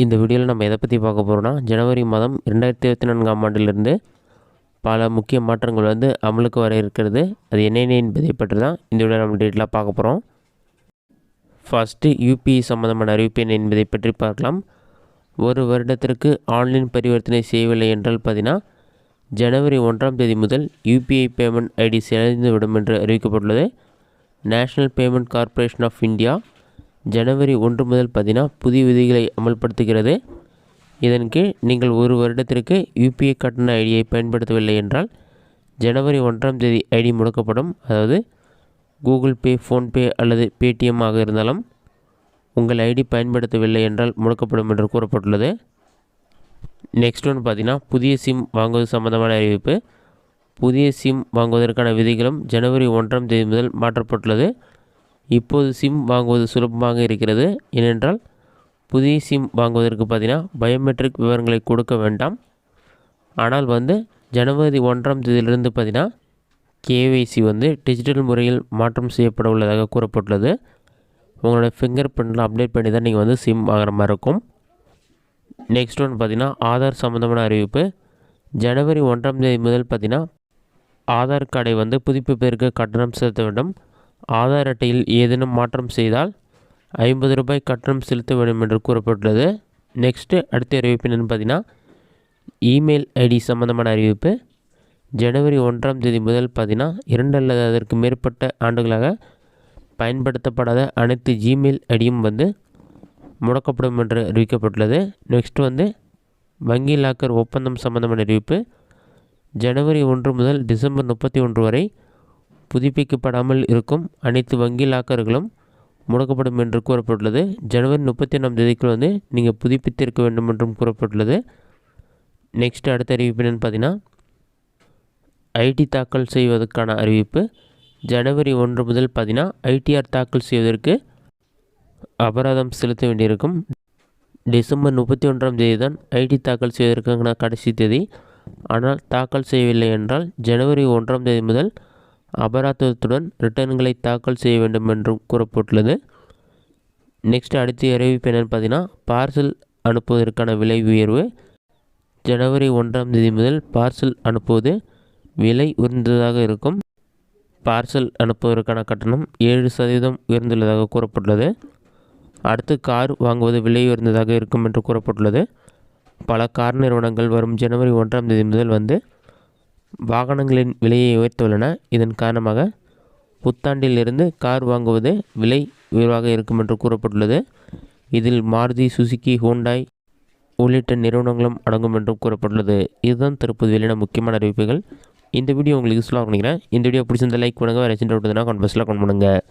இந்த வீடியோவில் நம்ம எதை பற்றி பார்க்க போகிறோம்னா, ஜனவரி மாதம் 2024ஆம் ஆண்டிலிருந்து பல முக்கிய மாற்றங்கள் அமலுக்கு வர இருக்கிறது. அது என்னென்ன என்பதை பற்றி தான் இந்த வீடியோவில் நம்ம டீட்டெயிலாக பார்க்க போகிறோம். ஃபஸ்ட்டு யூபிஐ சம்மந்தமான அறிவிப்பு என்ன என்பதை பற்றி பார்க்கலாம். ஒரு வருடத்திற்கு ஆன்லைன் பரிவர்த்தனை செய்யவில்லை என்றால் பார்த்தீங்கன்னா, ஜனவரி 1ஆம் தேதி முதல் யூபிஐ பேமெண்ட் ஐடி செயலிழந்துவிடும் என்று அறிவிக்கப்பட்டுள்ளது. National payment corporation of India ஜனவரி 1 முதல் பார்த்தீங்கன்னா புதிய விதிகளை அமல்படுத்துகிறது. இதன் கீழ் நீங்கள் ஒரு வருடத்திற்கு யூபிஐ கட்டண ஐடியை பயன்படுத்தவில்லை என்றால் ஜனவரி 1ஆம் தேதி ஐடி முடக்கப்படும். அதாவது கூகுள் பே, ஃபோன்பே அல்லது பேடிஎம் ஆக இருந்தாலும் உங்கள் ஐடி பயன்படுத்தவில்லை என்றால் முடக்கப்படும் என்று கூறப்பட்டுள்ளது. நெக்ஸ்ட் ஒன்று பார்த்தீங்கன்னா, புதிய சிம் வாங்குவது சம்பந்தமான அறிவிப்பு. புதிய சிம் வாங்குவதற்கான விதிகளும் ஜனவரி 1ஆம் தேதி முதல் மாற்றப்பட்டுள்ளது. இப்போது சிம் வாங்குவது சுலபமாக இருக்கிறது. ஏனென்றால் புதிய சிம் வாங்குவதற்கு பார்த்தீங்கன்னா பயோமெட்ரிக் விவரங்களை கொடுக்க வேண்டாம். ஆனால் ஜனவரி 1ஆம் தேதியிலிருந்து பார்த்தீங்கன்னா கேஒய்சி டிஜிட்டல் முறையில் மாற்றம் செய்யப்பட உள்ளதாக கூறப்பட்டுள்ளது. உங்களோட ஃபிங்கர் பிரிண்ட்லாம் அப்டேட் பண்ணி தான் நீங்கள் சிம் வாங்குற மாதிரி இருக்கும். நெக்ஸ்ட் ஒன்று பார்த்தீங்கன்னா, ஆதார் சம்மந்தமான அறிவிப்பு. ஜனவரி 1ஆம் தேதி முதல் பார்த்தீங்கன்னா ஆதார் கார்டை புதுப்பிப்பதற்கு கட்டணம் செலுத்த வேண்டும். ஆதார் அட்டையில் ஏதேனும் மாற்றம் செய்தால் 50 ரூபாய் கட்டணம் செலுத்த வேண்டும் என்று கூறப்பட்டுள்ளது. நெக்ஸ்ட்டு அடுத்த அறிவிப்பு என்னென்னு பார்த்தீங்கன்னா, இமெயில் ஐடி சம்மந்தமான அறிவிப்பு. ஜனவரி 1ஆம் தேதி முதல் பார்த்தீங்கன்னா 2 அல்லது அதற்கு மேற்பட்ட ஆண்டுகளாக பயன்படுத்தப்படாத அனைத்து ஜிமெயில் ஐடியும் முடக்கப்படும் என்று அறிவிக்கப்பட்டுள்ளது. நெக்ஸ்ட் வங்கி லாக்கர் ஒப்பந்தம் சம்மந்தமான அறிவிப்பு. ஜனவரி 1 முதல் டிசம்பர் 31 வரை புதுப்பிக்கப்படாமல் இருக்கும் அனைத்து வங்கி லாக்கர்களும் முடக்கப்படும் என்று கூறப்பட்டுள்ளது. ஜனவரி 31ஆம் தேதிக்குள் நீங்கள் புதுப்பித்திருக்க வேண்டும் என்றும் கூறப்பட்டுள்ளது. நெக்ஸ்ட் அடுத்த அறிவிப்பு என்னென்னு பார்த்தீங்கன்னா, ஐடி தாக்கல் செய்வதற்கான அறிவிப்பு. ஜனவரி 1 முதல் பார்த்தீங்கன்னா ஐடிஆர் தாக்கல் செய்வதற்கு அபராதம் செலுத்த வேண்டியிருக்கும். டிசம்பர் 31ஆம் தேதி தான் ஐடி தாக்கல் செய்வதற்கான கடைசி தேதி. ஆனால் தாக்கல் செய்யவில்லை என்றால் ஜனவரி 1ஆம் தேதி முதல் அபராதத்துடன் ரிட்டர்ன்களை தாக்கல் செய்ய வேண்டும் என்றும் கூறப்பட்டுள்ளது. நெக்ஸ்ட் அடுத்த அறிவிப்பு என்னென்னு பார்த்தீங்கன்னா, பார்சல் அனுப்புவதற்கான விலை உயர்வு. ஜனவரி 1ஆம் தேதி முதல் பார்சல் அனுப்புவது விலை உயர்ந்ததாக இருக்கும். பார்சல் அனுப்புவதற்கான கட்டணம் 7% உயர்ந்துள்ளதாக கூறப்பட்டுள்ளது. அடுத்து கார் வாங்குவது விலை உயர்ந்ததாக இருக்கும் என்று கூறப்பட்டுள்ளது. பல கார் நிறுவனங்கள் வரும் ஜனவரி 1ஆம் தேதி முதல் வாகனங்களின் விலையை உயர்த்துள்ளன. இதன் காரணமாக புத்தாண்டிலிருந்து கார் வாங்குவது விலை உயர்வாக இருக்கும் என்று கூறப்பட்டுள்ளது. இதில் மாருதி, சுசுகி, ஹோண்டாய் உள்ளிட்ட நிறுவனங்களும் அடங்கும் என்றும் கூறப்பட்டுள்ளது. இதுதான் தற்போது வெளியான முக்கியமான அறிவிப்புகள். இந்த வீடியோ உங்களுக்கு யூஸ்ஃபுல்லாக நினைக்கிறேன். இந்த வீடியோ பிடிச்சிருந்த லைக் பண்ணுங்கள். வேறு சின்ன விட்டுதுன்னா கமெண்ட் பாக்ஸில் கமெண்ட் பண்ணுங்கள்.